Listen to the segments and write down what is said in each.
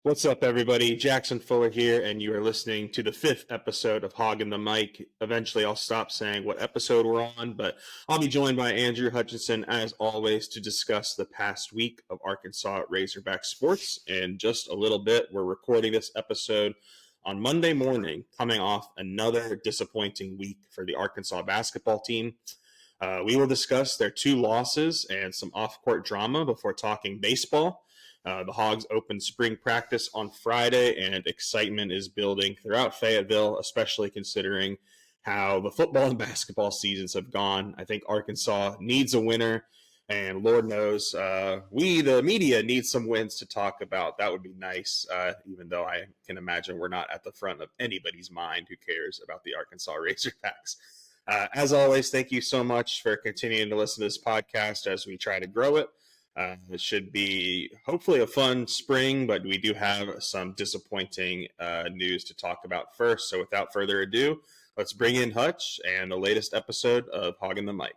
What's up, everybody? Jackson Fuller here, and you are listening to the fifth episode of Hoggin the Mic. Eventually, I'll stop saying what episode we're on, but I'll be joined by Andrew Hutchinson, as always, to discuss the past week of Arkansas Razorback sports. In just a little bit, we're recording this episode on Monday morning, coming off another disappointing week for the Arkansas basketball team. We will discuss their two losses and some off-court drama before talking baseball. The Hogs opened spring practice on Friday, and excitement is building throughout Fayetteville, especially considering how the football and basketball seasons have gone. I think Arkansas needs a winner, and Lord knows we, the media, need some wins to talk about. That would be nice, even though I can imagine we're not at the front of anybody's mind who cares about the Arkansas Razorbacks. As always, thank you so much for continuing to listen to this podcast as we try to grow it. It should be hopefully a fun spring, but we do have some disappointing news to talk about first. So without further ado, let's bring in Hutch and the latest episode of Hoggin the Mic.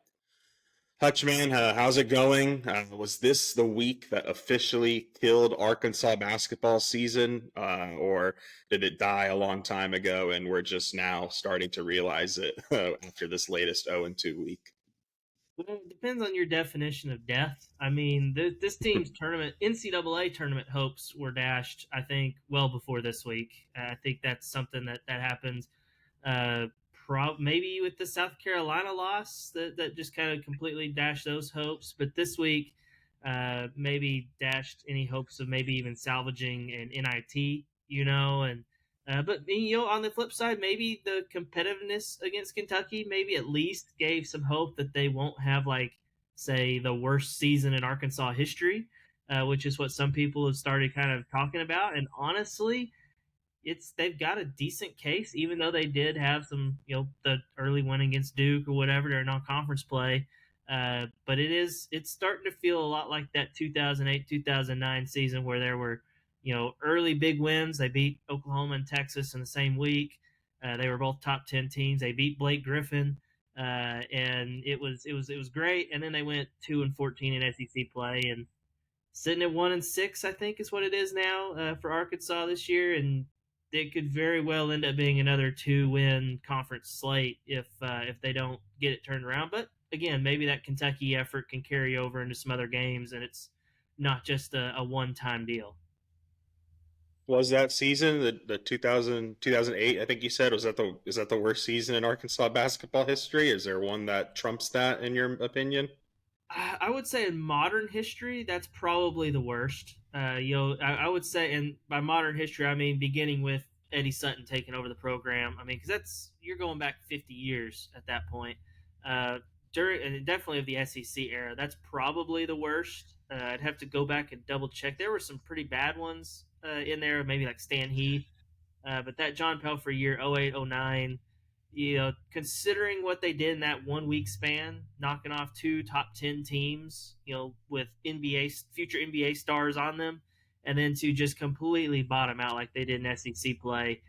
Hutch, man, how's it going? Was this the week that officially killed Arkansas basketball season, or did it die a long time ago and we're just now starting to realize it after this latest 0-2 week? Well, it depends on your definition of death. I mean, this team's NCAA tournament hopes were dashed, I think, well before this week. I think that's something that happens maybe with the South Carolina loss that just kind of completely dashed those hopes. But this week, maybe dashed any hopes of maybe even salvaging an NIT, but on the flip side, maybe the competitiveness against Kentucky maybe at least gave some hope that they won't have say the worst season in Arkansas history, which is what some people have started kind of talking about. And honestly, they've got a decent case, even though they did have some the early win against Duke or whatever during non-conference play. But it's starting to feel a lot like that 2008-2009 season where there were early big wins. They beat Oklahoma and Texas in the same week. They were both top 10 teams. They beat Blake Griffin, and it was great. And then they went 2-14 in SEC play, and sitting at 1-6, I think is what it is now for Arkansas this year. And it could very well end up being another 2-win conference slate if they don't get it turned around. But again, maybe that Kentucky effort can carry over into some other games, and it's not just a one-time deal. Was that season the 2008? I think you said, is that the worst season in Arkansas basketball history? Is there one that trumps that in your opinion? I would say in modern history, that's probably the worst. I would say, and by modern history, I mean beginning with Eddie Sutton taking over the program. I mean, because you're going back 50 years at that point. And definitely of the SEC era, that's probably the worst. I'd have to go back and double check. There were some pretty bad ones in there, maybe like Stan Heath, but that John Pelphrey year 08-09. Considering what they did in that 1 week span, knocking off two top 10 teams, with future NBA stars on them, and then to just completely bottom out like they did in SEC play,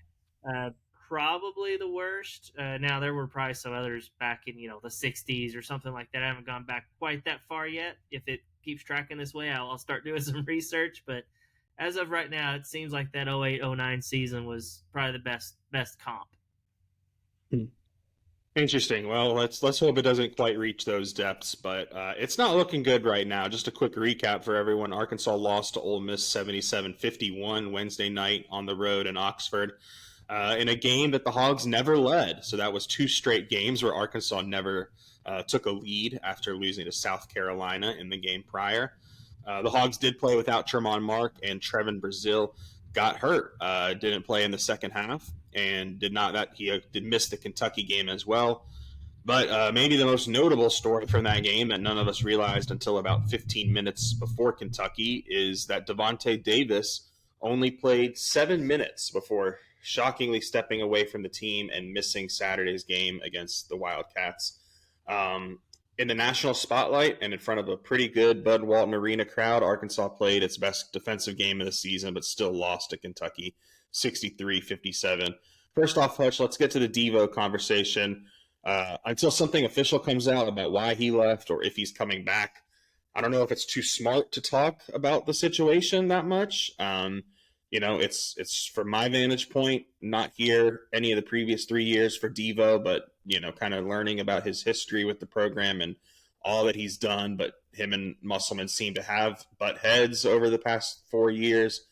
probably the worst. Now there were probably some others back in the 60s or something like that. I haven't gone back quite that far yet. If it keeps tracking this way, I'll start doing some research. But as of right now, it seems like that 08-09 season was probably the best comp. Interesting. Well, let's hope it doesn't quite reach those depths, but it's not looking good right now. Just a quick recap for everyone: Arkansas lost to Ole Miss 77-51 Wednesday night on the road in Oxford, in a game that the Hogs never led. So that was two straight games where Arkansas never took a lead after losing to South Carolina in the game prior. The Hogs did play without Tremont Mark, and Trevin Brazile got hurt, didn't play in the second half, and did miss the Kentucky game as well. But maybe the most notable story from that game that none of us realized until about 15 minutes before Kentucky is that Devo Davis only played 7 minutes before shockingly stepping away from the team and missing Saturday's game against the Wildcats. In the national spotlight and in front of a pretty good Bud Walton Arena crowd, Arkansas played its best defensive game of the season, but still lost to Kentucky 63-57. First off, Hutch, let's get to the Devo conversation. Until something official comes out about why he left or if he's coming back, I don't know if it's too smart to talk about the situation that much. it's from my vantage point, not here any of the previous 3 years for Devo, but kind of learning about his history with the program and all that he's done. But him and Musselman seem to have butt heads over the past 4 years.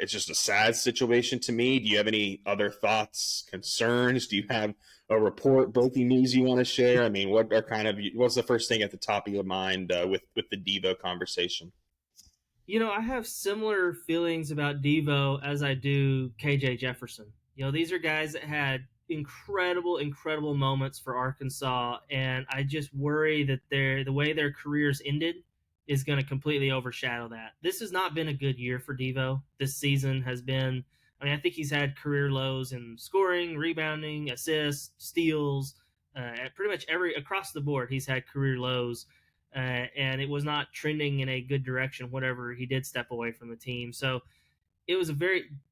It's just a sad situation to me. Do you have any other thoughts, concerns? Do you have a report, breaking news you want to share? I mean, what's the first thing at the top of your mind with the Devo conversation? I have similar feelings about Devo as I do KJ Jefferson. These are guys that had incredible, incredible moments for Arkansas, and I just worry that the way their careers ended is going to completely overshadow that. This has not been a good year for Devo. This season has been. I mean, I think he's had career lows in scoring, rebounding, assists, steals, at pretty much across the board. He's had career lows, and it was not trending in a good direction whenever he did step away from the team. So it was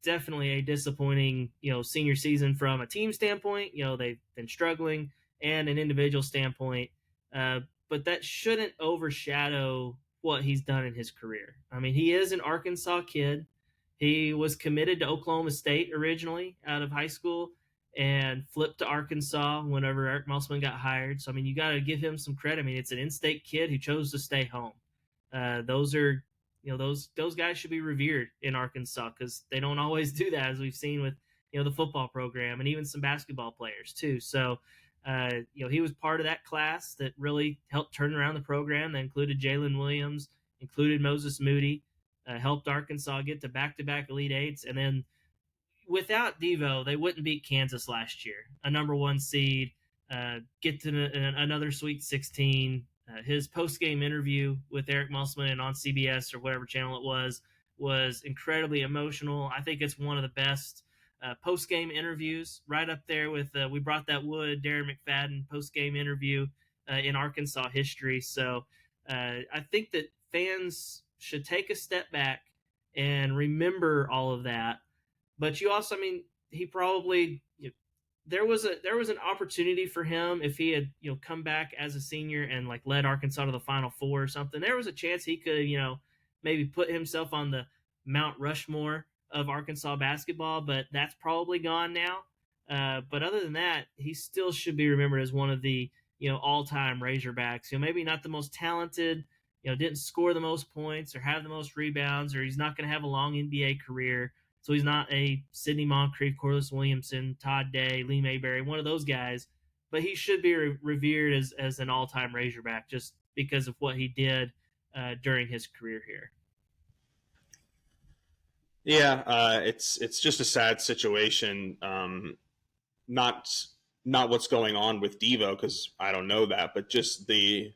definitely a disappointing, senior season from a team standpoint. They've been struggling, and an individual standpoint. But that shouldn't overshadow what he's done in his career. I mean, he is an Arkansas kid. He was committed to Oklahoma State originally out of high school and flipped to Arkansas whenever Eric Musselman got hired. So, I mean, you got to give him some credit. I mean, it's an in-state kid who chose to stay home. Those are, those guys should be revered in Arkansas because they don't always do that, as we've seen with, the football program and even some basketball players too. So, he was part of that class that really helped turn around the program. That included Jalen Williams, included Moses Moody, helped Arkansas get to back-to-back Elite Eights, and then without Devo, they wouldn't beat Kansas last year, a number one seed, get to another Sweet 16. His post-game interview with Eric Musselman and on CBS or whatever channel it was incredibly emotional. I think it's one of the best post-game interviews, right up there with We Brought That Wood, Darren McFadden post-game interview in Arkansas history. So I think that fans should take a step back and remember all of that. But you also, I mean, he probably there was an opportunity for him if he had come back as a senior and like led Arkansas to the Final Four or something. There was a chance he could maybe put himself on the Mount Rushmore of Arkansas basketball, but that's probably gone now. But other than that, he still should be remembered as one of the all-time Razorbacks. Maybe not the most talented, didn't score the most points or have the most rebounds, or he's not going to have a long NBA career. So he's not a Sidney Moncrief, Corliss Williamson, Todd Day, Lee Mayberry, one of those guys. But he should be revered as an all-time Razorback just because of what he did during his career here. Yeah, it's just a sad situation. Not not what's going on with Devo because I don't know that, but just the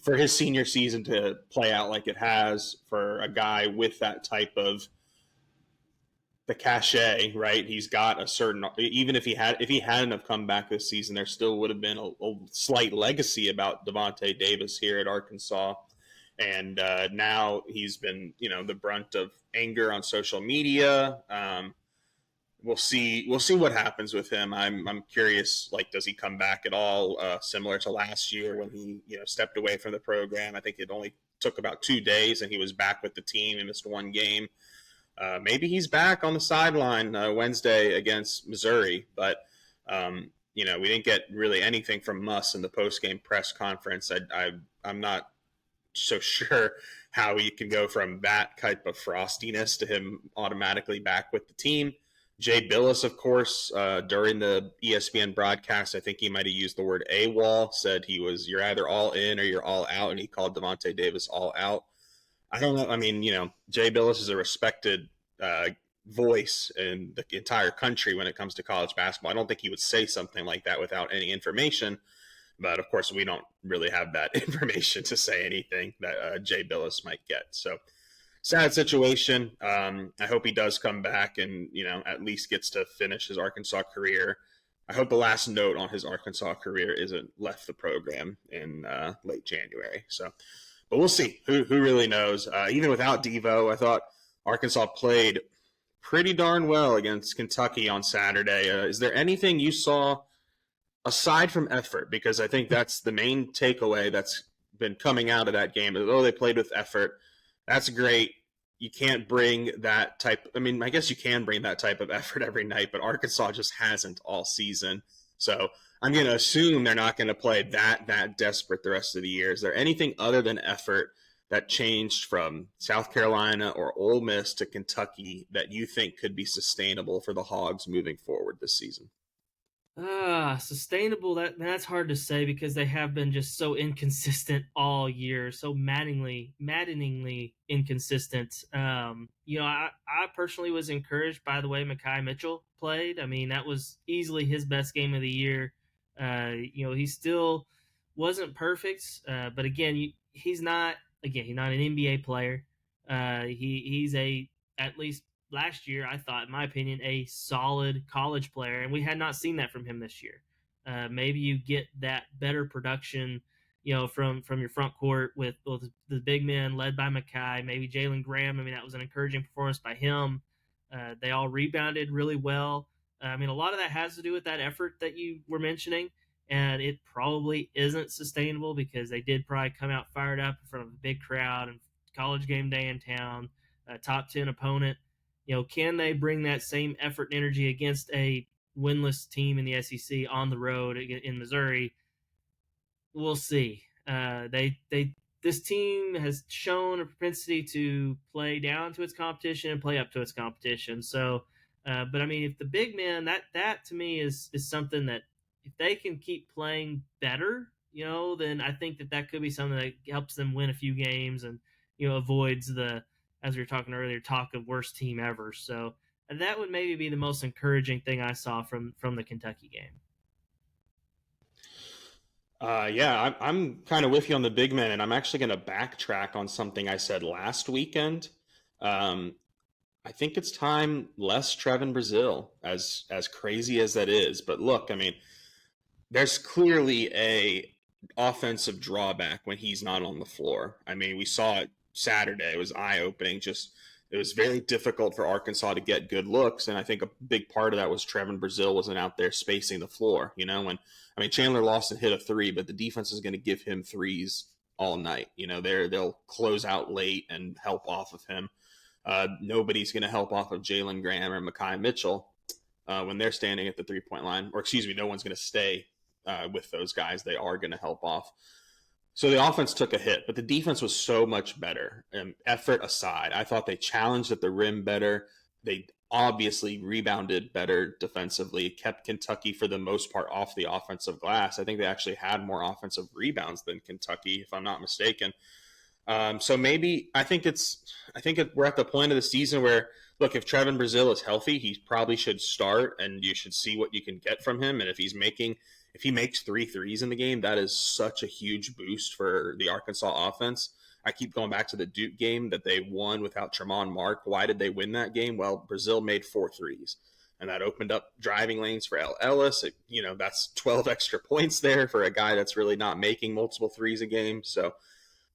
for his senior season to play out like it has for a guy with that type of the cachet, right? He's got a certain even if he hadn't have come back this season, there still would have been a slight legacy about Devontae Davis here at Arkansas. And now he's been, the brunt of anger on social media. We'll see. We'll see what happens with him. I'm curious. Like, does he come back at all? Similar to last year when he, stepped away from the program. I think it only took about 2 days, and he was back with the team. He missed one game. Maybe he's back on the sideline Wednesday against Missouri, but we didn't get really anything from Muss in the post-game press conference. I'm not so sure how he can go from that type of frostiness to him automatically back with the team. Jay Billis, of course, during the ESPN broadcast, I think he might have used the word AWOL, said you're either all in or you're all out, and he called Devontae Davis all out. I don't know. I mean, Jay Billis is a respected voice in the entire country when it comes to college basketball. I don't think he would say something like that without any information. But, of course, we don't really have that information to say anything that Jay Billis might get. So, sad situation. I hope he does come back and, at least gets to finish his Arkansas career. I hope the last note on his Arkansas career isn't left the program in late January. So, but we'll see. Who really knows? Even without Devo, I thought Arkansas played pretty darn well against Kentucky on Saturday. Is there anything you saw aside from effort? Because I think that's the main takeaway that's been coming out of that game. Oh, they played with effort. That's great. you can't bring that type. I mean, I guess you can bring that type of effort every night, but Arkansas just hasn't all season. So I'm going to assume they're not going to play that desperate the rest of the year. Is there anything other than effort that changed from South Carolina or Ole Miss to Kentucky that you think could be sustainable for the Hogs moving forward this season? Sustainable. That's hard to say because they have been just so inconsistent all year, so maddeningly inconsistent. I personally was encouraged by the way Mekhi Mitchell played. I mean, that was easily his best game of the year. He still wasn't perfect, but again, he's not an NBA player. He's a at least last year, I thought, in my opinion, a solid college player, and we had not seen that from him this year. Maybe you get that better production, from your front court with the big men led by Mekhi, maybe Jalen Graham. I mean, that was an encouraging performance by him. They all rebounded really well. I mean, a lot of that has to do with that effort that you were mentioning, and it probably isn't sustainable because they did probably come out fired up in front of a big crowd and college game day in town, a top 10 opponent. Can they bring that same effort and energy against a winless team in the SEC on the road in Missouri? We'll see. This team has shown a propensity to play down to its competition and play up to its competition. So, but I mean, if the big men, that to me is something that if they can keep playing better, then I think that could be something that helps them win a few games and avoids the, as we were talking earlier, talk of worst team ever. So that would maybe be the most encouraging thing I saw from the Kentucky game. Yeah, I'm kind of with you on the big men, and I'm actually going to backtrack on something I said last weekend. Um, I think it's time less Trevin Brazil, as crazy as that is. But look, I mean, there's clearly a offensive drawback when he's not on the floor. I mean, we saw it Saturday. It was eye opening. Just it was very difficult for Arkansas to get good looks, and I think a big part of that was Trevin Brazil wasn't out there spacing the floor. When I mean Chandler Lawson hit a three, but the defense is going to give him threes all night. They'll close out late and help off of him. Nobody's going to help off of Jalen Graham or Mekhi Mitchell when they're standing at the 3 point line, or excuse me, no one's going to stay with those guys. They are going to help off. So the offense took a hit, but the defense was so much better. Effort aside, I thought they challenged at the rim better. They obviously rebounded better defensively, kept Kentucky for the most part off the offensive glass. I think they actually had more offensive rebounds than Kentucky, if I'm not mistaken. So maybe we're at the point of the season where, look, if Trevin Brazil is healthy, he probably should start, and you should see what you can get from him. And if he makes three threes in the game, that is such a huge boost for the Arkansas offense. I keep going back to the Duke game that they won without Tremont Mark. Why did they win that game? Well, Brazil made 4 threes, and that opened up driving lanes for Ellis. That's 12 extra points there for a guy that's really not making multiple threes a game. So,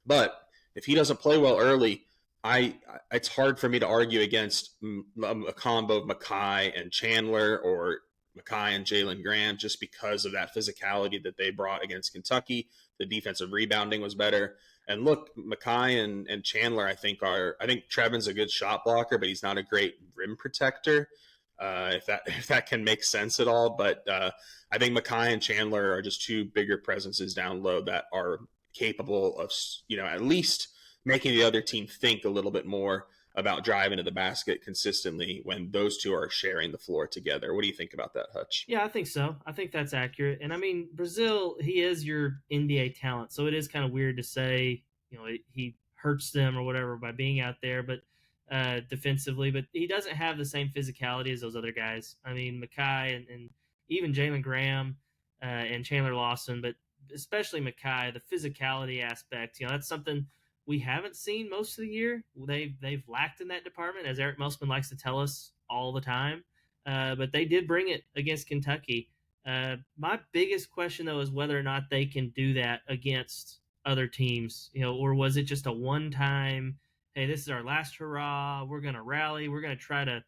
but if he doesn't play well early, it's hard for me to argue against a combo of Mekhi and Chandler or Mekhi and Jalen Graham just because of that physicality that they brought against Kentucky. The defensive rebounding was better. And look, Mekhi and Chandler, I think Trevin's a good shot blocker, but he's not a great rim protector. If that can make sense at all, but I think Mekhi and Chandler are just two bigger presences down low that are capable of at least making the other team think a little bit more about driving to the basket consistently when those two are sharing the floor together. What do you think about that, Hutch? Yeah, I think so. I think that's accurate. And I mean, Brazil, he is your NBA talent, so it is kind of weird to say, he hurts them or whatever by being out there, but defensively. But he doesn't have the same physicality as those other guys. I mean, Mekhi and even Jalen Graham and Chandler Lawson, but especially Mekhi, the physicality aspect. That's something we haven't seen most of the year. They've lacked in that department, as Eric Musman likes to tell us all the time. But they did bring it against Kentucky. My biggest question, though, is whether or not they can do that against other teams, or was it just a one-time, hey, this is our last hurrah, we're going to rally, we're going to try to,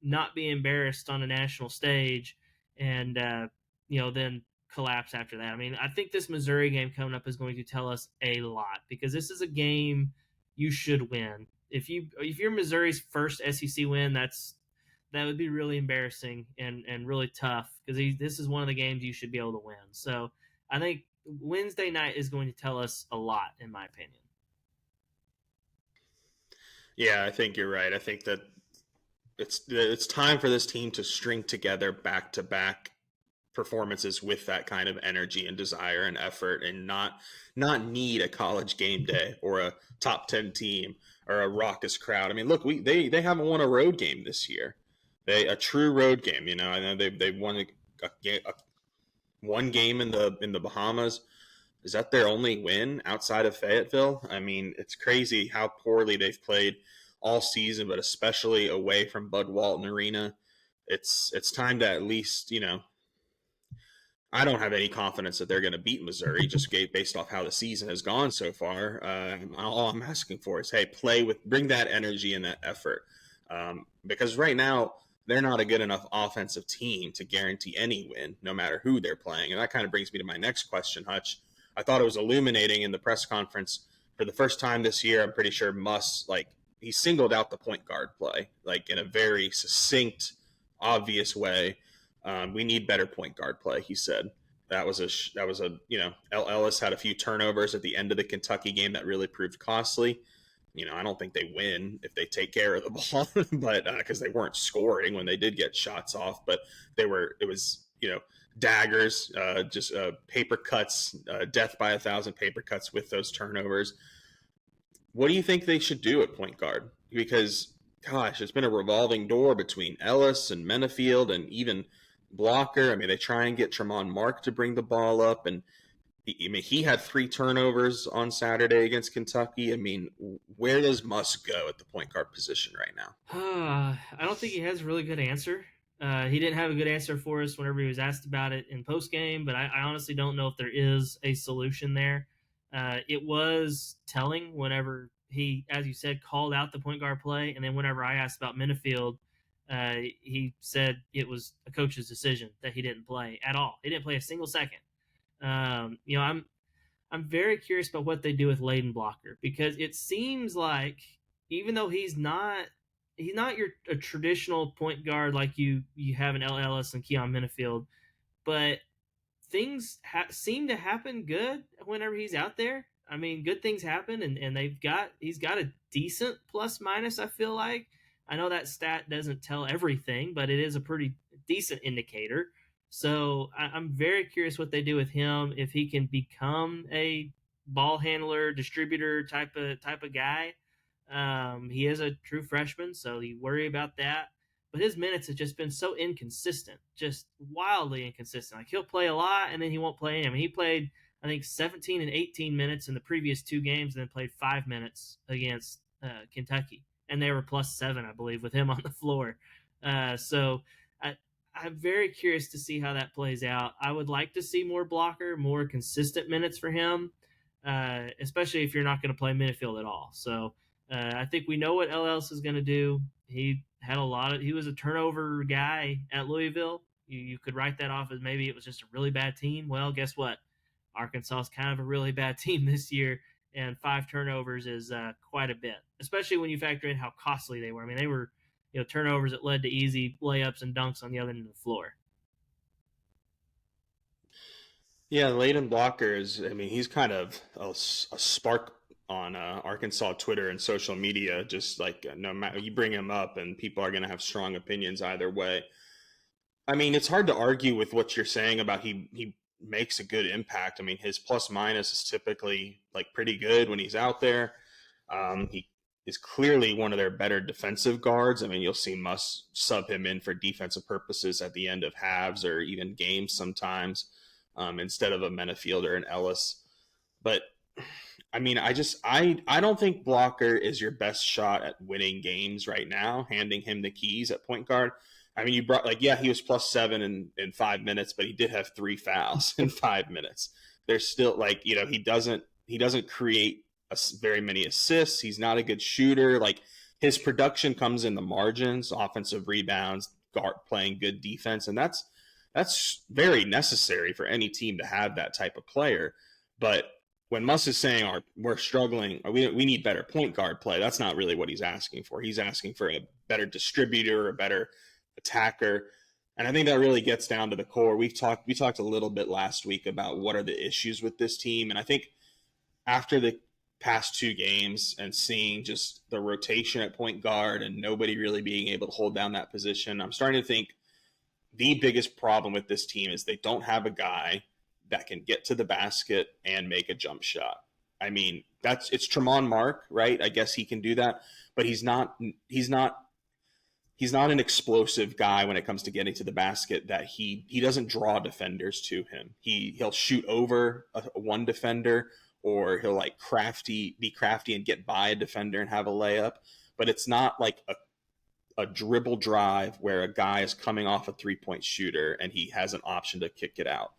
not be embarrassed on a national stage, and, then collapse after that. I mean, I think this Missouri game coming up is going to tell us a lot because this is a game you should win. if you're Missouri's first SEC win, that would be really embarrassing and really tough because this is one of the games you should be able to win. So I think Wednesday night is going to tell us a lot, in my opinion. Yeah, I think you're right. I think that it's time for this team to string together back to back performances with that kind of energy and desire and effort, and not need a college game day or a top 10 team or a raucous crowd. I mean, look, they haven't won a road game this year. A true road game. I know they won one game in the Bahamas. Is that their only win outside of Fayetteville? I mean, it's crazy how poorly they've played all season, but especially away from Bud Walton Arena. It's time to at least, I don't have any confidence that they're going to beat Missouri just based off how the season has gone so far. All I'm asking for is, hey, bring that energy and that effort. Because right now, they're not a good enough offensive team to guarantee any win, no matter who they're playing. And that kind of brings me to my next question, Hutch. I thought it was illuminating in the press conference for the first time this year. I'm pretty sure he singled out the point guard play, like in a very succinct, obvious way. We need better point guard play, he said. That was Ellis had a few turnovers at the end of the Kentucky game that really proved costly. I don't think they win if they take care of the ball, but because they weren't scoring when they did get shots off, but it was daggers, just paper cuts, death by 1,000 paper cuts with those turnovers. What do you think they should do at point guard? Because, gosh, it's been a revolving door between Ellis and Menefield and even Blocker. I mean, they try and get Tremont Mark to bring the ball up, and he had 3 turnovers on Saturday against Kentucky. I mean, where does Musk go at the point guard position right now? I don't think he has a really good answer. He didn't have a good answer for us whenever he was asked about it in post game, but I honestly don't know if there is a solution there. It was telling whenever he, as you said, called out the point guard play, and then whenever I asked about Minifield, he said it was a coach's decision that he didn't play at all. He didn't play a single second. I'm very curious about what they do with Layden Blocker because it seems like even though he's not your a traditional point guard like you have in L. Ellis and Keon Minifield, but things seem to happen good whenever he's out there. I mean, good things happen, and he's got a decent plus minus. I feel like I know that stat doesn't tell everything, but it is a pretty decent indicator. So I'm very curious what they do with him if he can become a ball handler, distributor type of guy. He is a true freshman, so you worry about that. But his minutes have just been so inconsistent, just wildly inconsistent. Like he'll play a lot and then he won't play. I mean, he played I think 17 and 18 minutes in the previous 2 games, and then played 5 minutes against Kentucky, and they were +7, I believe, with him on the floor. So I'm very curious to see how that plays out. I would like to see more blocker, more consistent minutes for him, especially if you're not going to play Minifield at all. So I think we know what LLS is going to do. He was a turnover guy at Louisville. You could write that off as maybe it was just a really bad team. Well, guess what? Arkansas is kind of a really bad team this year, and 5 turnovers is quite a bit, especially when you factor in how costly they were. I mean, they were turnovers that led to easy layups and dunks on the other end of the floor. Yeah, Layden Blocker he's kind of a spark on Arkansas Twitter and social media. Just like no matter you bring him up, and people are going to have strong opinions either way. I mean, it's hard to argue with what you're saying about he makes a good impact. I mean, his plus minus is typically like pretty good when he's out there. He is clearly one of their better defensive guards. I mean, you'll see Muss sub him in for defensive purposes at the end of halves or even games sometimes, instead of a Menefield or an Ellis. But I mean, I don't think Blocker is your best shot at winning games right now, handing him the keys at point guard. I mean, he was +7 in 5 minutes, but he did have 3 fouls in 5 minutes. There's still he doesn't create very many assists. He's not a good shooter. Like his production comes in the margins, offensive rebounds, guard playing good defense, and that's very necessary for any team to have that type of player. But when Muss is saying we're struggling, we need better point guard play, that's not really what he's asking for. He's asking for a better distributor, a better attacker. And I think that really gets down to the core. We talked a little bit last week about what are the issues with this team. And I think after the past two games and seeing just the rotation at point guard and nobody really being able to hold down that position, I'm starting to think the biggest problem with this team is they don't have a guy that can get to the basket and make a jump shot. I mean, it's Tremont Mark, right? I guess he can do that, but he's not an explosive guy when it comes to getting to the basket. That he doesn't draw defenders to him. He'll shoot over one defender, or he'll like be crafty and get by a defender and have a layup. But it's not like a dribble drive where a guy is coming off a 3-point shooter and he has an option to kick it out.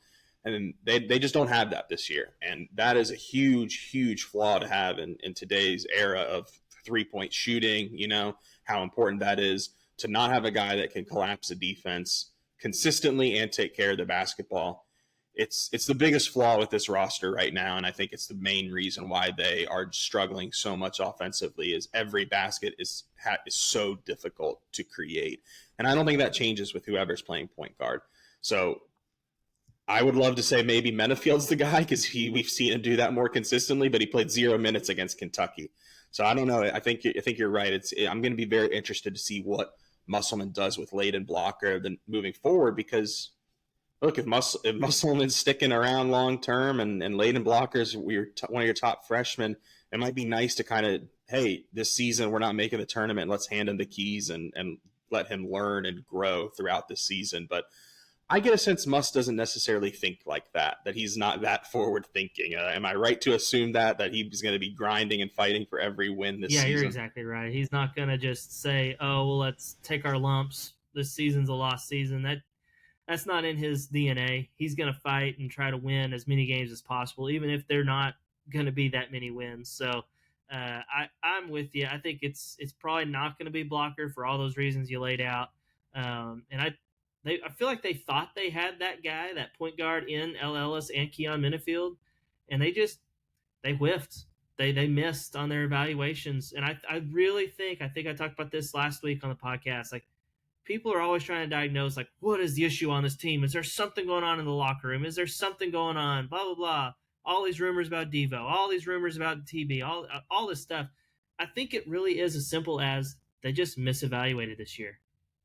And they just don't have that this year. And that is a huge flaw to have in today's era of 3-point shooting. You know, how important that is to not have a guy that can collapse a defense consistently and take care of the basketball. It's the biggest flaw with this roster right now, and I think it's the main reason why they are struggling so much offensively. Is every basket is so difficult to create, and I don't think that changes with whoever's playing point guard. So I would love to say maybe Menifield's the guy because we've seen him do that more consistently, but he played 0 minutes against Kentucky. So I don't know. I think you're right. I'm going to be very interested to see what Musselman does with Layden Blocker then moving forward, because look, if Musselman's sticking around long term and Layden Blocker's one of your top freshmen, it might be nice to kind of, hey, this season we're not making the tournament. Let's hand him the keys and let him learn and grow throughout the season. But I get a sense Muss doesn't necessarily think like that he's not that forward thinking. Am I right to assume that he's going to be grinding and fighting for every win this season? Yeah, you're exactly right. He's not going to just say, oh, well, let's take our lumps. This season's a lost season. That's not in his DNA. He's going to fight and try to win as many games as possible, even if they're not going to be that many wins. So I'm with you. I think it's probably not going to be Blocker for all those reasons you laid out. And I feel like they thought they had that guy, that point guard in L. Ellis and Keon Minifield, and they whiffed. They missed on their evaluations. And I really think I talked about this last week on the podcast. Like, people are always trying to diagnose, like, what is the issue on this team? Is there something going on in the locker room? Is there something going on? Blah, blah, blah. All these rumors about Devo, all these rumors about TB, all this stuff. I think it really is as simple as they just misevaluated this year.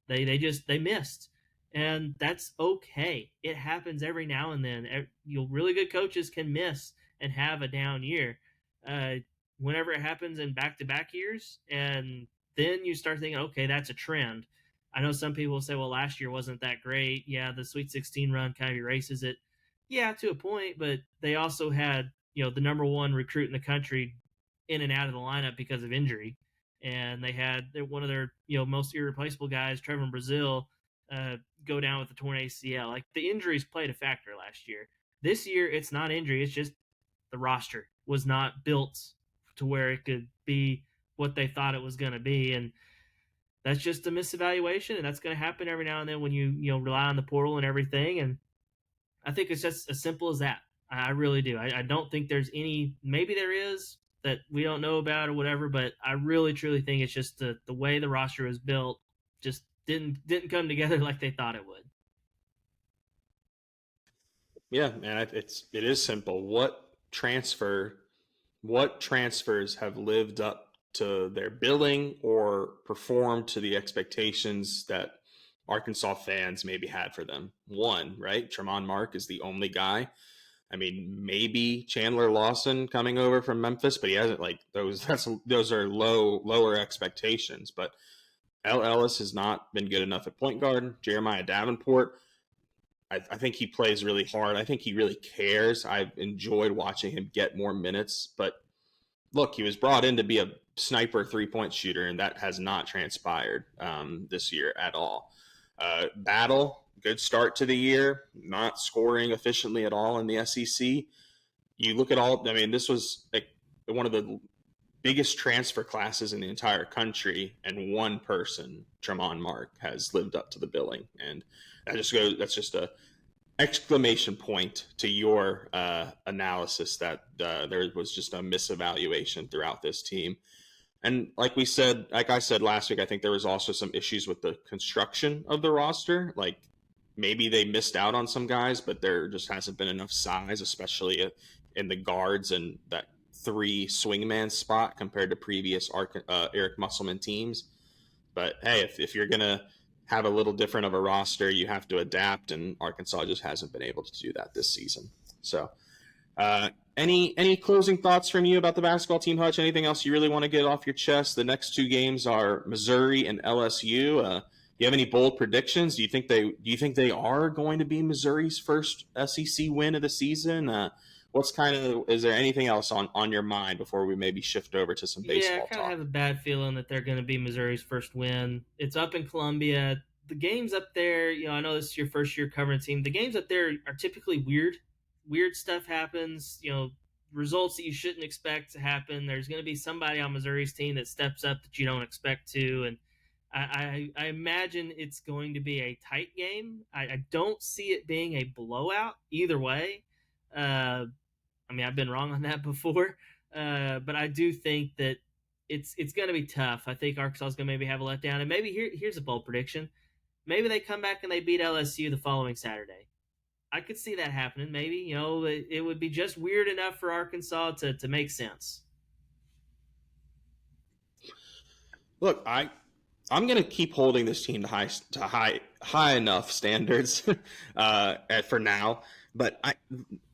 They missed. And that's okay. It happens every now and then. Really good coaches can miss and have a down year. Whenever it happens in back-to-back years, and then you start thinking, okay, that's a trend. I know some people say, well, last year wasn't that great. Yeah, the Sweet 16 run kind of erases it. Yeah, to a point, but they also had, the number one recruit in the country in and out of the lineup because of injury. And they had one of their, most irreplaceable guys, Trevor Brazile, go down with a torn ACL. Like, the injuries played a factor last year. This year, it's not injury. It's just the roster was not built to where it could be what they thought it was going to be. And that's just a misevaluation, and that's going to happen every now and then when you rely on the portal and everything. And I think it's just as simple as that. I really do. I don't think there's any. Maybe there is that we don't know about or whatever, but I really truly think it's just the way the roster was built just didn't come together like they thought it would. Yeah, man, it is simple. What transfers have lived up to their billing or performed to the expectations that Arkansas fans maybe had for them? One, right? Tremont Mark is the only guy. I mean, maybe Chandler Lawson coming over from Memphis, but he hasn't those are lower expectations. But L. Ellis has not been good enough at point guard. Jeremiah Davenport, I think he plays really hard. I think he really cares. I've enjoyed watching him get more minutes. But look, he was brought in to be a sniper 3-point shooter, and that has not transpired this year at all. Battle, good start to the year, not scoring efficiently at all in the SEC. You look at this was like one of the biggest transfer classes in the entire country, and one person, Tremont Mark, has lived up to the billing. And that's just exclamation point to your analysis that there was just a misevaluation throughout this team. And like I said last week, I think there was also some issues with the construction of the roster. Like maybe they missed out on some guys, but there just hasn't been enough size, especially in the guards and that three swingman spot compared to previous Eric Musselman teams. But hey, if you're gonna have a little different of a roster, you have to adapt, and Arkansas just hasn't been able to do that this season. So, any closing thoughts from you about the basketball team, Hutch? Anything else you really want to get off your chest? The next two games are Missouri and LSU. Do you have any bold predictions? Do you think they are going to be Missouri's first SEC win of the season? Is there anything else on your mind before we maybe shift over to some Yeah, I baseball kind of talk? have a bad feeling that they're going to be Missouri's first win. It's up in Columbia. The games up there, I know this is your first year covering a team. The games up there are typically weird. Weird stuff happens. Results that you shouldn't expect to happen. There's going to be somebody on Missouri's team that steps up that you don't expect to, and I imagine it's going to be a tight game. I don't see it being a blowout either way. Uh, I mean, I've been wrong on that before, but I do think that it's going to be tough. I think Arkansas is going to maybe have a letdown, and maybe here's a bold prediction: maybe they come back and they beat LSU the following Saturday. I could see that happening. Maybe it would be just weird enough for Arkansas to make sense. Look, I'm going to keep holding this team to high enough standards for now. But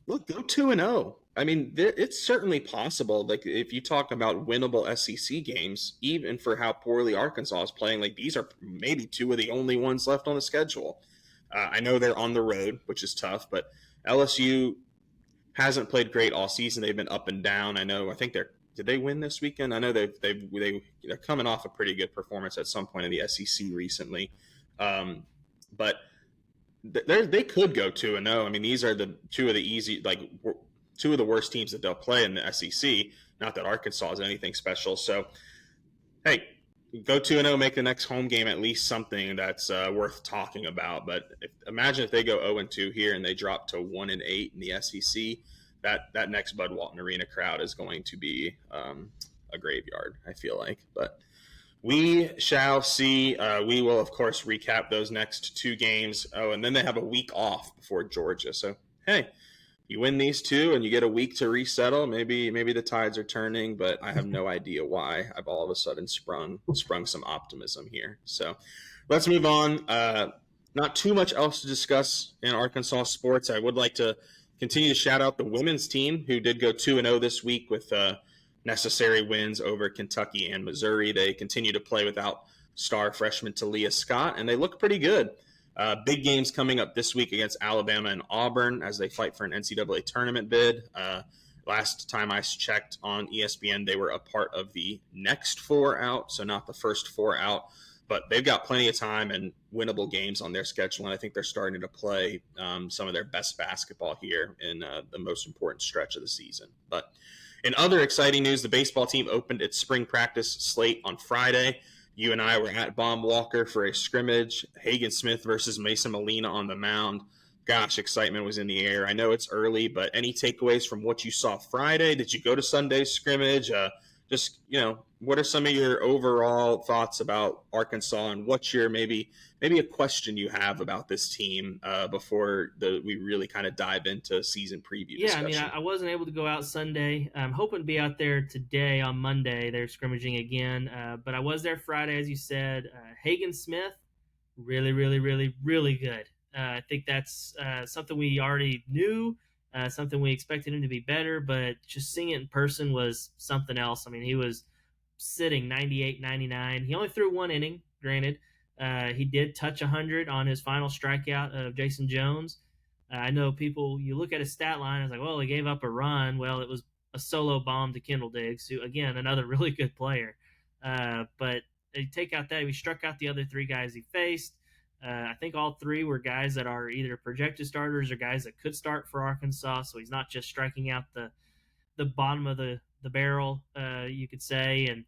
look, go 2-0. I mean, it's certainly possible. Like if you talk about winnable SEC games, even for how poorly Arkansas is playing, like these are maybe two of the only ones left on the schedule. I know they're on the road, which is tough, but LSU hasn't played great all season. They've been up and down. I know. I think they're. Did they win this weekend? I know they're coming off a pretty good performance at some point in the SEC recently, but they could go 2-0. I mean, these are the two of the worst teams that they'll play in the SEC. Not that Arkansas is anything special. So hey, go 2-0, make the next home game at least something that's worth talking about. But imagine if they go 0-2 here and they drop to 1-8 in the SEC. That next Bud Walton Arena crowd is going to be a graveyard, I feel like. But we shall see. We will, of course, recap those next two games. Oh, and then they have a week off before Georgia. So, hey, you win these two and you get a week to resettle. Maybe the tides are turning, but I have no idea why. I've all of a sudden sprung some optimism here. So let's move on. Not too much else to discuss in Arkansas sports. I would like to continue to shout out the women's team who did go 2-0 this week with necessary wins over Kentucky and Missouri. They continue to play without star freshman Talia Scott, and they look pretty good. Big games coming up this week against Alabama and Auburn as they fight for an NCAA tournament bid. Last time I checked on ESPN, they were a part of the next four out, so not the first four out. But they've got plenty of time and winnable games on their schedule, and I think they're starting to play some of their best basketball here in the most important stretch of the season. But in other exciting news, the baseball team opened its spring practice slate on Friday. You and I were at Baum Walker for a scrimmage. Hagen Smith versus Mason Molina on the mound. Gosh, excitement was in the air. I know it's early, but any takeaways from what you saw Friday? Did you go to Sunday's scrimmage? What are some of your overall thoughts about Arkansas, and what's your maybe a question you have about this team before we really kind of dive into season preview Yeah, I mean, discussion? I wasn't able to go out Sunday. I'm hoping to be out there today on Monday. They're scrimmaging again, but I was there Friday, as you said. Hagen Smith, really, really, really, really good. I think that's something we already knew, something we expected him to be better, but just seeing it in person was something else. I mean, he was sitting 98, 99. He only threw one inning, granted. He did touch 100 on his final strikeout of Jason Jones. I know people, you look at his stat line, it's like, well, he gave up a run. Well, it was a solo bomb to Kendall Diggs, who, again, another really good player. But you take out that, he struck out the other three guys he faced. I think all three were guys that are either projected starters or guys that could start for Arkansas. So he's not just striking out the bottom of the barrel, you could say. And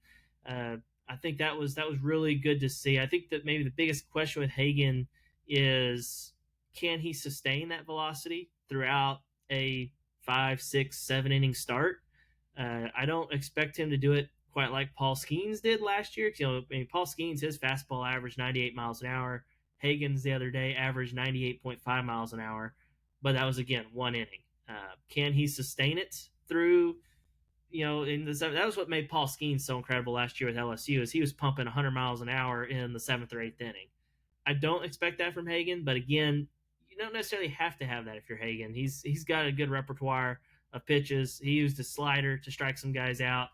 I think that was really good to see. I think that maybe the biggest question with Hagen is can he sustain that velocity throughout a 5, 6, 7 inning start? I don't expect him to do it quite like Paul Skeens did last year. Paul Skeens, his fastball averaged 98 miles an hour. Hagen's the other day averaged 98.5 miles an hour, but that was again 1 inning. Can he sustain it through? That was what made Paul Skeens so incredible last year with LSU, is he was pumping 100 miles an hour in the 7th or 8th inning. I don't expect that from Hagen, but again, you don't necessarily have to have that if you're Hagen. He's got a good repertoire of pitches. He used a slider to strike some guys out.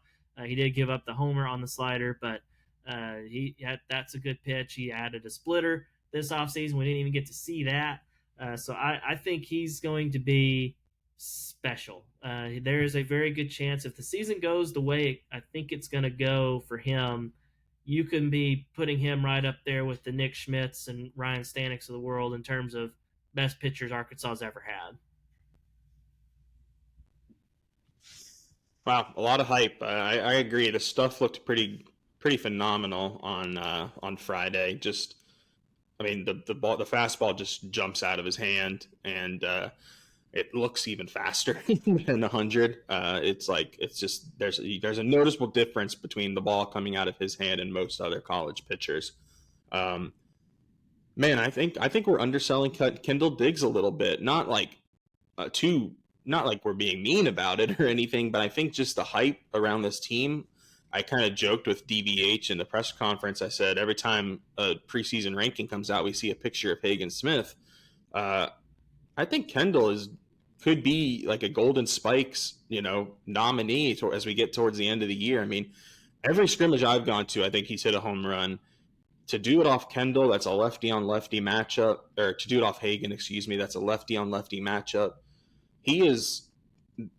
He did give up the homer on the slider, but that's a good pitch. He added a splitter this offseason. We didn't even get to see that. So I think he's going to be special. There is a very good chance if the season goes the way I think it's going to go for him, you can be putting him right up there with the Nick Schmidts and Ryan Staneks of the world in terms of best pitchers Arkansas's ever had. Wow, a lot of hype. I agree. The stuff looked pretty phenomenal on Friday. Just, I mean, the fastball just jumps out of his hand, and it looks even faster than 100. It's just there's a noticeable difference between the ball coming out of his hand and most other college pitchers. Man, I think we're underselling Kendall Diggs a little bit. Not like not like we're being mean about it or anything, but I think just the hype around this team. I kind of joked with DVH in the press conference. I said every time a preseason ranking comes out, we see a picture of Hagen Smith. I think Kendall could be like a Golden Spikes, nominee as we get towards the end of the year. I mean, every scrimmage I've gone to, I think he's hit a home run. To do it off Kendall, that's a lefty on lefty matchup, or to do it off Hagen, excuse me, that's a lefty on lefty matchup.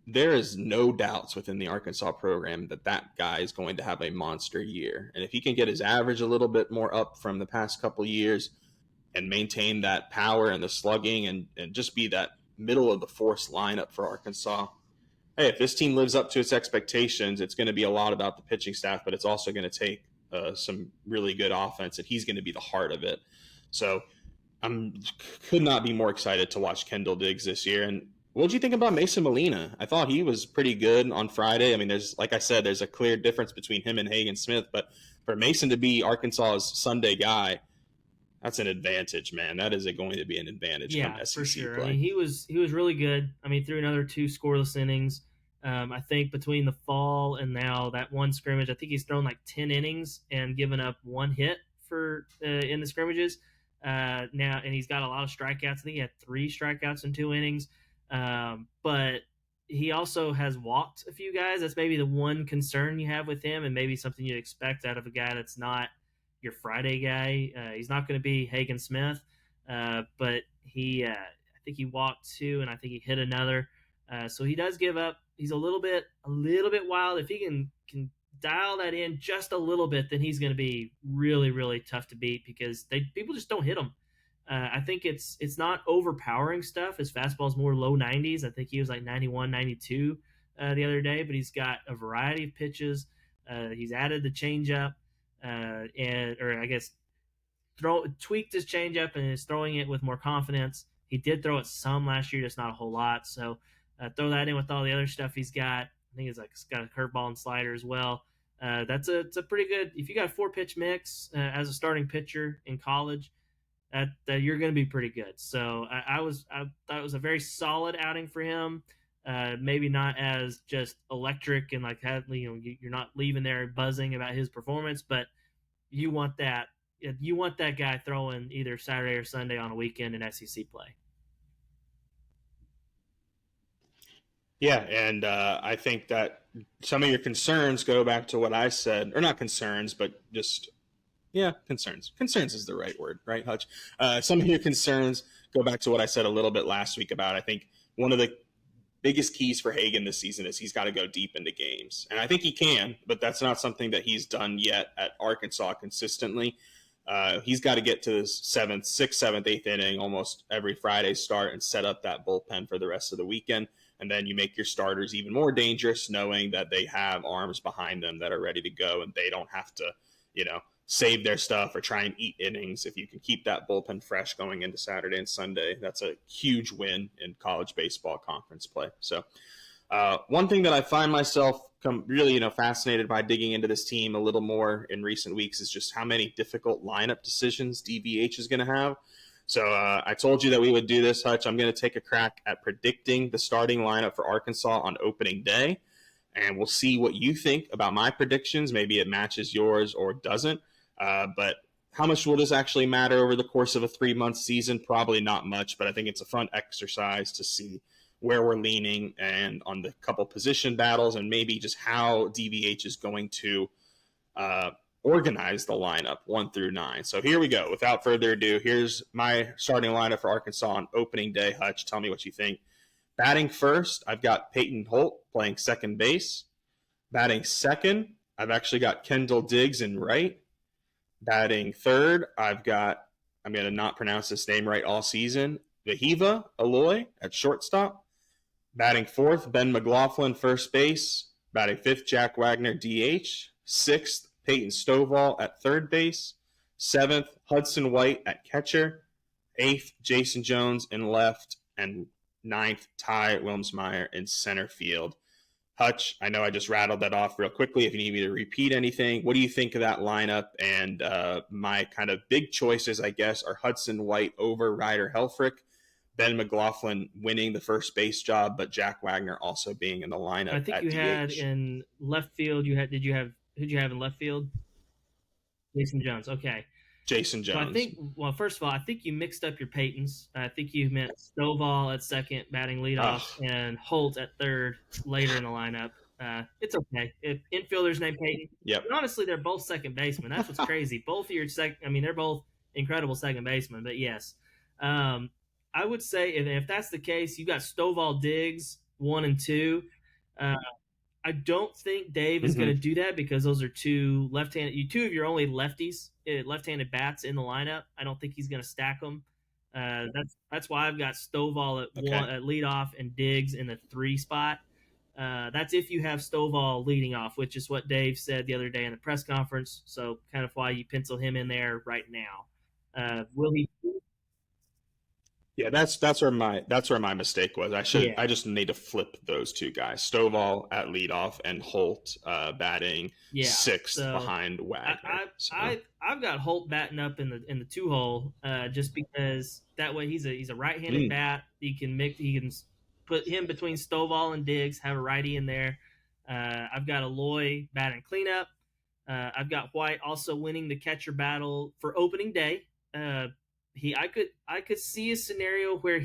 There is no doubts within the Arkansas program that guy is going to have a monster year. And if he can get his average a little bit more up from the past couple years and maintain that power and the slugging and just be that middle of the force lineup for Arkansas, hey, if this team lives up to its expectations, it's going to be a lot about the pitching staff, but it's also going to take some really good offense, and he's going to be the heart of it. So could not be more excited to watch Kendall Diggs this year. And what did you think about Mason Molina? I thought he was pretty good on Friday. I mean, like I said, there's a clear difference between him and Hagen Smith, but for Mason to be Arkansas's Sunday guy, that's an advantage, man. That is going to be an advantage. Yeah, SEC for sure. play. I mean, he was really good. I mean, threw another 2 scoreless innings. I think between the fall and now that one scrimmage, I think he's thrown like 10 innings and given up 1 hit for in the scrimmages. Now, and he's got a lot of strikeouts. I think he had 3 strikeouts in 2 innings. But he also has walked a few guys. That's maybe the one concern you have with him, and maybe something you'd expect out of a guy that's not your Friday guy. He's not going to be Hagen Smith, but I think he walked 2, and I think he hit another. So he does give up. He's a little bit wild. If he can dial that in just a little bit, then he's going to be really, really tough to beat because people just don't hit him. I think it's not overpowering stuff. His fastball is more low 90s. I think he was like 91, 92 the other day, but he's got a variety of pitches. He's added the changeup, tweaked his changeup and is throwing it with more confidence. He did throw it some last year, just not a whole lot. So throw that in with all the other stuff he's got. I think he's got a curveball and slider as well. It's a pretty good. If you got a 4-pitch mix as a starting pitcher in college, that you're going to be pretty good. So I thought it was a very solid outing for him. Maybe not as just electric and like you're not leaving there buzzing about his performance, but you want that guy throwing either Saturday or Sunday on a weekend in SEC play. Yeah, and I think that some of your concerns go back to what I said, or not concerns, but just concerns. Concerns is the right word, right, Hutch? Some of your concerns go back to what I said a little bit last week about, I think, one of the biggest keys for Hagen this season is he's got to go deep into games. And I think he can, but that's not something that he's done yet at Arkansas consistently. He's got to get to the 6th, 7th, 8th inning almost every Friday start and set up that bullpen for the rest of the weekend. And then you make your starters even more dangerous, knowing that they have arms behind them that are ready to go and they don't have to, save their stuff or try and eat innings. If you can keep that bullpen fresh going into Saturday and Sunday, that's a huge win in college baseball conference play. So one thing that I find myself really, fascinated by digging into this team a little more in recent weeks is just how many difficult lineup decisions DVH is going to have. So I told you that we would do this, Hutch. I'm going to take a crack at predicting the starting lineup for Arkansas on opening day, and we'll see what you think about my predictions. Maybe it matches yours or doesn't. But how much will this actually matter over the course of a 3-month season? Probably not much, but I think it's a fun exercise to see where we're leaning and on the couple position battles and maybe just how DVH is going to organize the lineup 1 through 9. So here we go. Without further ado, here's my starting lineup for Arkansas on opening day. Hutch, tell me what you think. Batting first, I've got Peyton Holt playing second base. Batting second, I've actually got Kendall Diggs in right. Batting third, I'm going to not pronounce this name right all season, Vahiva Aloy at shortstop. Batting fourth, Ben McLaughlin, first base. Batting fifth, Jack Wagner, DH. Sixth, Peyton Stovall at third base. Seventh, Hudson White at catcher. Eighth, Jason Jones in left. And ninth, Ty Wilmsmeyer in center field. Hutch, I know I just rattled that off real quickly. If you need me to repeat anything, what do you think of that lineup? And my kind of big choices, I guess, are Hudson White over Ryder Helfrich, Ben McLaughlin winning the first base job, but Jack Wagner also being in the lineup. I think you had in left field. Who'd you have in left field? Jason Jones. Okay. Jason Jones. So first of all, I think you mixed up your Peytons. I think you meant Stovall at second, batting leadoff, and Holt at third later in the lineup. It's okay. If infielder's named Peyton. Yep. But honestly, they're both second basemen. That's what's crazy. Both of your they're both incredible second basemen. But yes, I would say if that's the case, you got Stovall, Diggs 1 and 2. I don't think Dave is going to do that because those are two of your only left-handed bats in the lineup. I don't think he's going to stack them. That's why I've got Stovall at leadoff and Diggs in the 3 spot. That's if you have Stovall leading off, which is what Dave said the other day in the press conference. So kind of why you pencil him in there right now. Will he? Yeah, that's where my mistake was. I just need to flip those two guys. Stovall at leadoff and Holt batting sixth behind Wagner. I've got Holt batting up in the 2 hole just because that way he's a right-handed bat. He can put him between Stovall and Diggs, have a righty in there. I've got Aloy batting cleanup. I've got White also winning the catcher battle for opening day. I could see a scenario where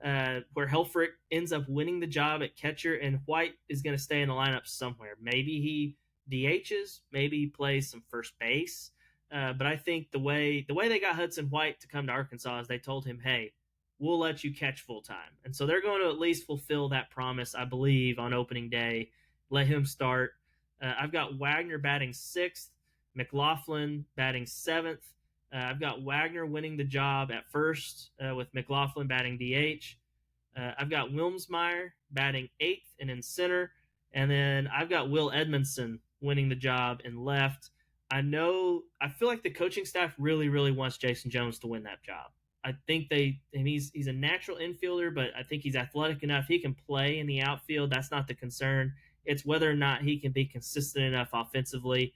where Helfrich ends up winning the job at catcher and White is going to stay in the lineup somewhere. Maybe he DHs, maybe he plays some first base. But I think the way they got Hudson White to come to Arkansas is they told him, hey, we'll let you catch full time. And so they're going to at least fulfill that promise, I believe, on opening day. Let him start. I've got Wagner batting 6th, McLaughlin batting 7th. I've got Wagner winning the job at first with McLaughlin batting DH. I've got Wilmsmeyer batting 8th and in center. And then I've got Will Edmondson winning the job in left. I feel like the coaching staff really, really wants Jason Jones to win that job. I think he's a natural infielder, but I think he's athletic enough. He can play in the outfield. That's not the concern. It's whether or not he can be consistent enough offensively.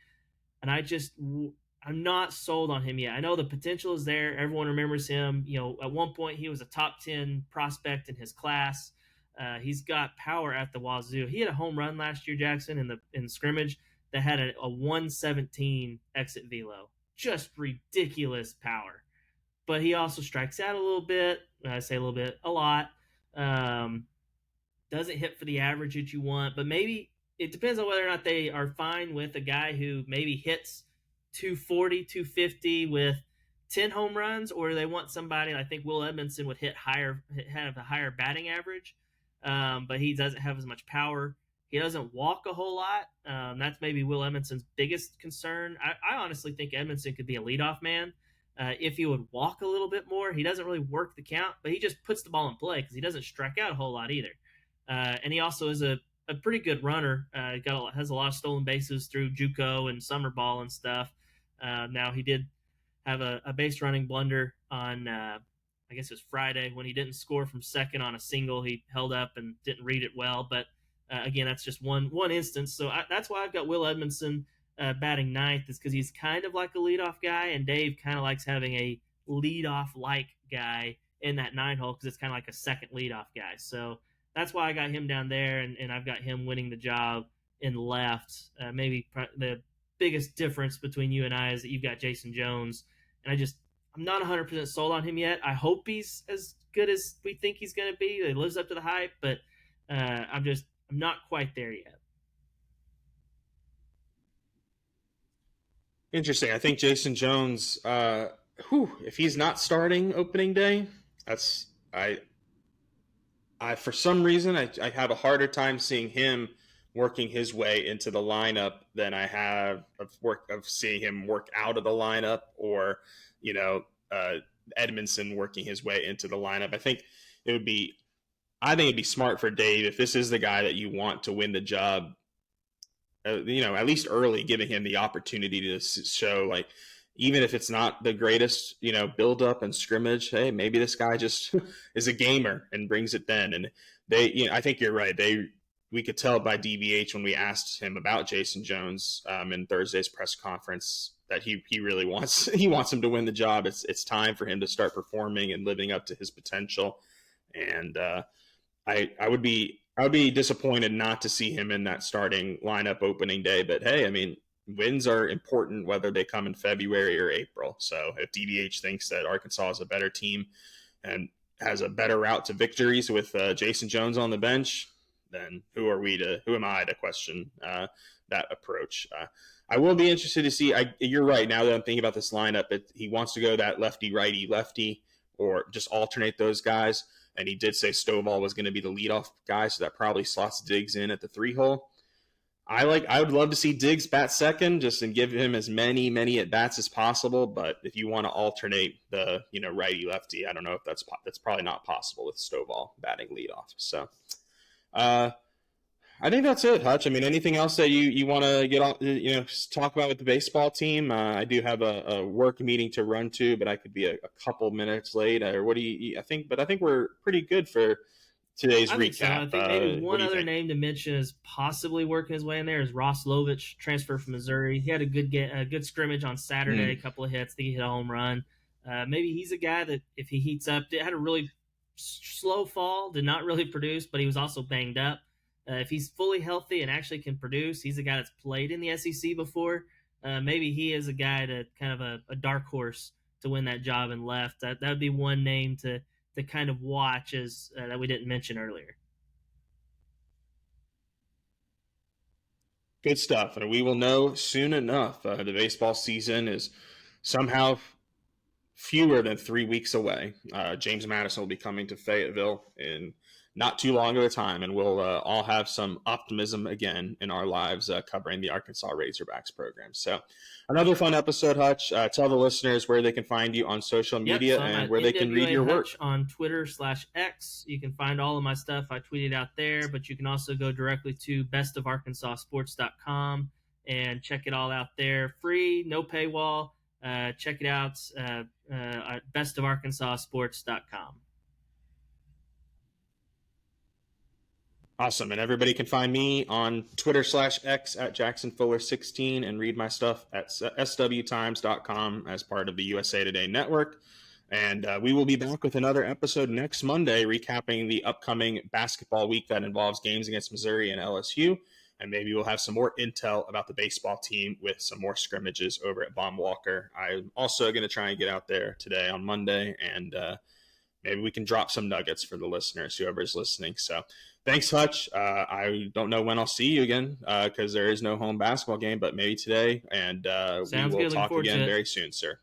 And I'm not sold on him yet. I know the potential is there. Everyone remembers him. At one point he was a top 10 prospect in his class. He's got power at the wazoo. He had a home run last year, Jackson, in the scrimmage that had a 117 exit velo. Just ridiculous power. But he also strikes out a little bit. I say a little bit, a lot. Doesn't hit for the average that you want. But maybe it depends on whether or not they are fine with a guy who maybe hits 240, 250 with 10 home runs, or they want somebody, I think Will Edmondson would have a higher batting average, but he doesn't have as much power. He doesn't walk a whole lot. That's maybe Will Edmondson's biggest concern. I honestly think Edmondson could be a leadoff man if he would walk a little bit more. He doesn't really work the count, but he just puts the ball in play because he doesn't strike out a whole lot either. And he also is a pretty good runner. Has a lot of stolen bases through JUCO and summer ball and stuff. Now he did have a base running blunder on I guess it was Friday when he didn't score from second on a single. He held up and didn't read it well, but again, that's just one instance. So that's why I've got Will Edmondson batting ninth, is because he's kind of like a leadoff guy, and Dave kind of likes having a leadoff like guy in that 9 hole because it's kind of like a second leadoff guy. So that's why I got him down there, and I've got him winning the job in left. Maybe the biggest difference between you and I is that you've got Jason Jones, and I'm not 100% sold on him yet. I hope he's as good as we think he's going to be. He lives up to the hype, but I'm not quite there yet. Interesting. I think Jason Jones, if he's not starting opening day, that's I for some reason I have a harder time seeing him working his way into the lineup than I have of seeing him work out of the lineup, or you know Edmondson working his way into the lineup. I think it'd be smart for Dave, if this is the guy that you want to win the job, at least early, giving him the opportunity to show, like, even if it's not the greatest, build up and scrimmage, hey, maybe this guy just is a gamer and brings it then. And I think you're right. We could tell by DVH when we asked him about Jason Jones in Thursday's press conference that he really wants him to win the job. It's time for him to start performing and living up to his potential. And I would be disappointed not to see him in that starting lineup opening day. But hey, I mean, wins are important whether they come in February or April. So if DVH thinks that Arkansas is a better team and has a better route to victories with Jason Jones on the bench, then who am I to question that approach? I will be interested to see. You're right. Now that I'm thinking about this lineup, he wants to go that lefty, righty, lefty, or just alternate those guys. And he did say Stovall was going to be the leadoff guy, so that probably slots Diggs in at the 3 hole. I would love to see Diggs bat second, just and give him as many at bats as possible. But if you want to alternate the righty lefty, I don't know if that's probably not possible with Stovall batting leadoff. So I think that's it, Hutch. I mean, anything else that you want to get on, talk about with the baseball team? I do have a work meeting to run to, but I could be a couple minutes late. Or what do you? I think we're pretty good for today's recap. So. I think maybe one other name to mention is possibly working his way in there is Ross Lovich, transfer from Missouri. He had a good scrimmage on Saturday, a couple of hits. I think he hit a home run. Maybe he's a guy that if he heats up, had a really slow fall, did not really produce, but he was also banged up. If he's fully healthy and actually can produce, he's a guy that's played in the SEC before. Maybe he is a guy to kind of a dark horse to win that job in left. That would be one name to kind of watch as that we didn't mention earlier. Good stuff. And we will know soon enough. The baseball season is somehow fewer than 3 weeks away. James Madison will be coming to Fayetteville in not too long of a time, and we'll all have some optimism again in our lives covering the Arkansas Razorbacks program. So another fun episode, Hutch. Tell the listeners where they can find you on social media and where they can read your work. On Twitter/X. You can find all of my stuff. I tweeted out there, but you can also go directly to bestofarkansassports.com and check it all out there. Free, no paywall. Check it out at bestofarkansassports.com. Awesome. And everybody can find me on Twitter/X at JacksonFuller16 and read my stuff at swtimes.com as part of the USA Today Network. And we will be back with another episode next Monday, recapping the upcoming basketball week that involves games against Missouri and LSU. And maybe we'll have some more intel about the baseball team with some more scrimmages over at Baum Walker. I'm also going to try and get out there today on Monday, and maybe we can drop some nuggets for the listeners, whoever's listening. So thanks, Hutch. I don't know when I'll see you again because there is no home basketball game, but maybe today. And we will talk again very soon, sir.